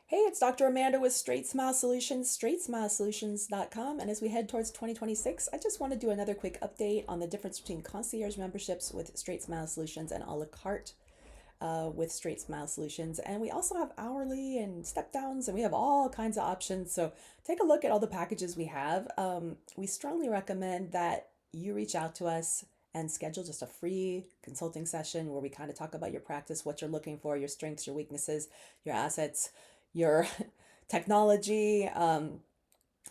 Hey, it's Dr. Amanda with Straightsmile Solutions, straightsmilesolutions.com. And as we head towards 2026, I just want to do another quick update on the difference between concierge memberships with Straightsmile Solutions and A-La-Carte with Straightsmile Solutions. And we also have hourly and step downs, and we have all kinds of options. So take a look at all the packages we have. We strongly recommend that you reach out to us and schedule just a free consulting session where we kind of talk about your practice, what you're looking for, your strengths, your weaknesses, your assets, your technology,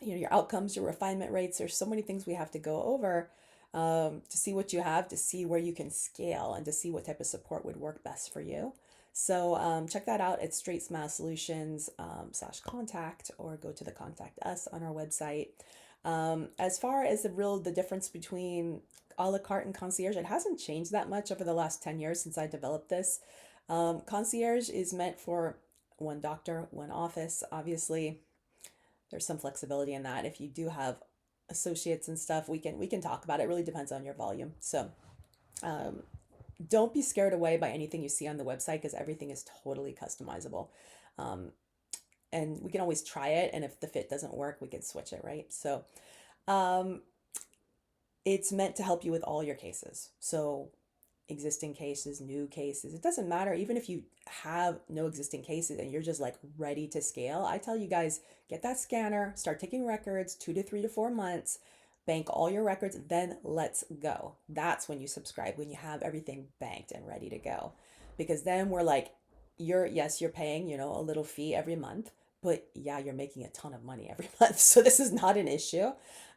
your outcomes, your refinement rates. There's so many things we have to go over to see what you have, to see where you can scale, and to see what type of support would work best for you. So check that out at Straight Smile Solutions slash contact, or go to the contact us on our website. As far as the difference between a la carte and concierge, it hasn't changed that much over the last 10 years since I developed this. Concierge is meant for one doctor, one office. Obviously, there's some flexibility in that. If you do have associates and stuff, we can talk about it. It really depends on your volume. So um, don't be scared away by anything you see on the website because everything is totally customizable. Um, and we can always try it. And if the fit doesn't work, we can switch it, right? So um, it's meant to help you with all your cases. So existing cases, new cases, it doesn't matter. Even if you have no existing cases and you're just like ready to scale, I tell you guys, get that scanner, start taking records 2 to 3 to 4 months, bank all your records, then let's go. That's when you subscribe, when you have everything banked and ready to go. Because then we're like, you're paying, a little fee every month, but yeah, you're making a ton of money every month. So this is not an issue.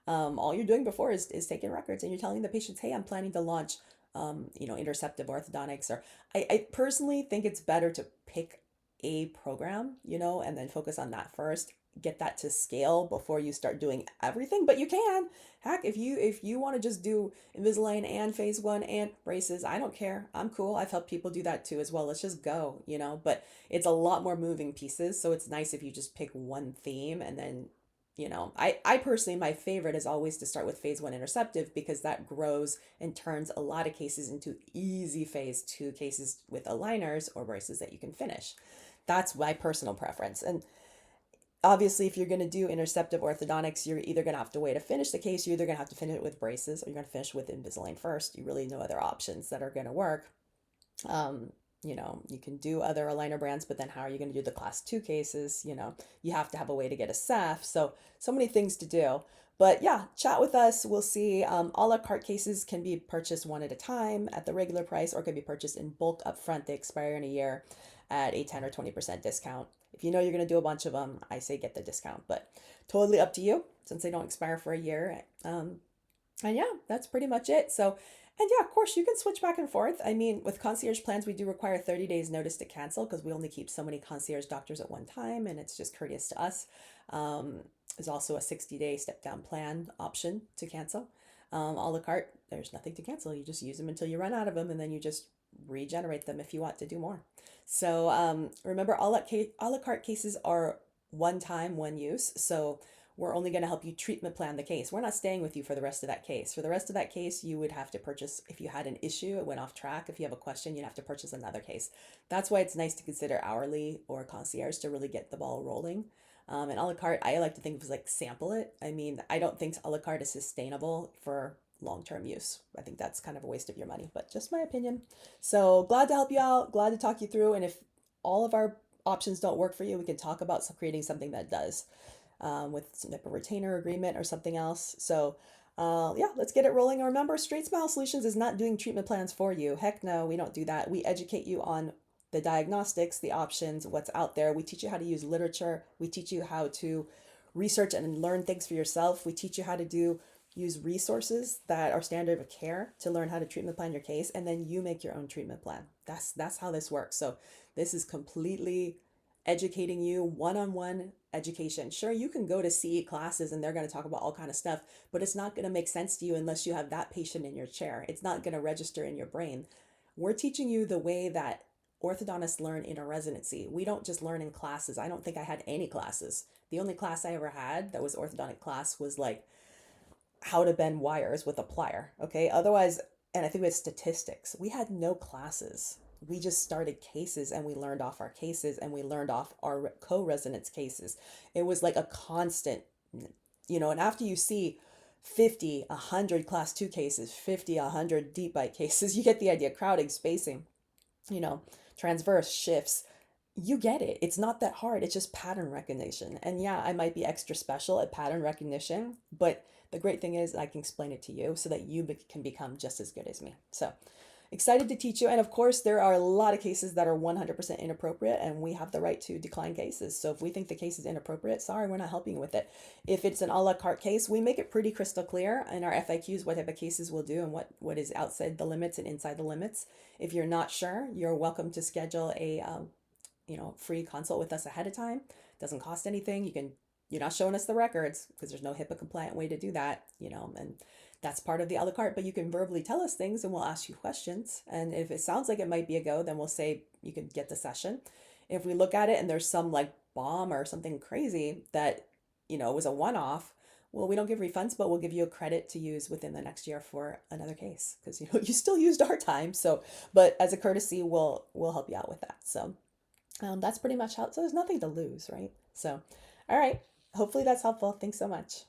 All you're doing before is taking records and you're telling the patients, hey, I'm planning to launch interceptive orthodontics. Or I personally think it's better to pick a program, and then focus on that first. Get that to scale before you start doing everything. But you can. Heck, if you want to just do Invisalign and phase one and braces, I don't care. I'm cool. I've helped people do that too as well. Let's just go. But it's a lot more moving pieces. So it's nice if you just pick one theme and then I personally, my favorite is always to start with phase one interceptive because that grows and turns a lot of cases into easy phase two cases with aligners or braces that you can finish. That's my personal preference. And obviously, if you're going to do interceptive orthodontics, you're either going to have to wait to finish the case, you're either going to have to finish it with braces, or you're going to finish with Invisalign first. You really know other options that are going to work. Um, you can do other aligner brands, but then how are you going to do the class two cases? You have to have a way to get a SAF. So many things to do. But yeah, chat with us. We'll see. A la carte cases can be purchased one at a time at the regular price, or can be purchased in bulk upfront. They expire in a year at a 10 or 20% discount. If you know you're going to do a bunch of them, I say get the discount, but totally up to you since they don't expire for a year. And yeah, that's pretty much it. So, and yeah, of course, you can switch back and forth. I mean, with concierge plans, we do require 30 days notice to cancel because we only keep so many concierge doctors at one time, and it's just courteous to us. There's also a 60-day step down plan option to cancel. A la carte, there's nothing to cancel. You just use them until you run out of them, and then you just regenerate them if you want to do more. So remember, a la carte cases are one time, one use. So we're only going to help you treatment plan the case. We're not staying with you for the rest of that case. For the rest of that case, you would have to purchase, if you had an issue, it went off track. If you have a question, you'd have to purchase another case. That's why it's nice to consider hourly or concierge to really get the ball rolling. And a la carte, I like to think of as like sample it. I mean, I don't think a la carte is sustainable for long-term use. I think that's kind of a waste of your money, but just my opinion. So glad to help you out, glad to talk you through. And if all of our options don't work for you, we can talk about creating something that does with some type of retainer agreement or something else. So yeah, let's get it rolling. And remember, Straightsmile Solutions is not doing treatment plans for you. Heck no, we don't do that. We educate you on the diagnostics, the options, what's out there. We teach you how to use literature. We teach you how to research and learn things for yourself. We teach you how to use resources that are standard of care to learn how to treatment plan your case, and then you make your own treatment plan. That's how this works. So this is completely educating you, one-on-one education. Sure, you can go to CE classes and they're going to talk about all kind of stuff, but it's not going to make sense to you unless you have that patient in your chair. It's not going to register in your brain. We're teaching you the way that orthodontists learn in a residency. We don't just learn in classes. I don't think I had any classes. The only class I ever had that was orthodontic class was like how to bend wires with a plier. Okay. Otherwise, and I think we had statistics. We had no classes. we just started cases and we learned off our cases and we learned off our co-residents cases. It was like a constant, and after you see 50, 100 class 2 cases, 50, 100 deep bite cases, you get the idea. Crowding, spacing, you know, transverse shifts. You get it. It's not that hard. It's just pattern recognition. And yeah, I might be extra special at pattern recognition, but the great thing is I can explain it to you so that you can become just as good as me. So excited to teach you. And of course, there are a lot of cases that are 100% inappropriate, and we have the right to decline cases. So if we think the case is inappropriate, sorry, we're not helping you with it. If it's an a la carte case, we make it pretty crystal clear in our FAQs what type of cases we'll do and what is outside the limits and inside the limits. If you're not sure, you're welcome to schedule a free consult with us ahead of time. Doesn't cost anything. You're not showing us the records because there's no HIPAA compliant way to do that, and that's part of the a la carte, but you can verbally tell us things and we'll ask you questions. And if it sounds like it might be a go, then we'll say you can get the session. If we look at it and there's some like bomb or something crazy that, was a one-off, well, we don't give refunds, but we'll give you a credit to use within the next year for another case because, you still used our time. So, but as a courtesy, we'll help you out with that. So that's pretty much how, so there's nothing to lose, right? So, all right. Hopefully that's helpful. Thanks so much.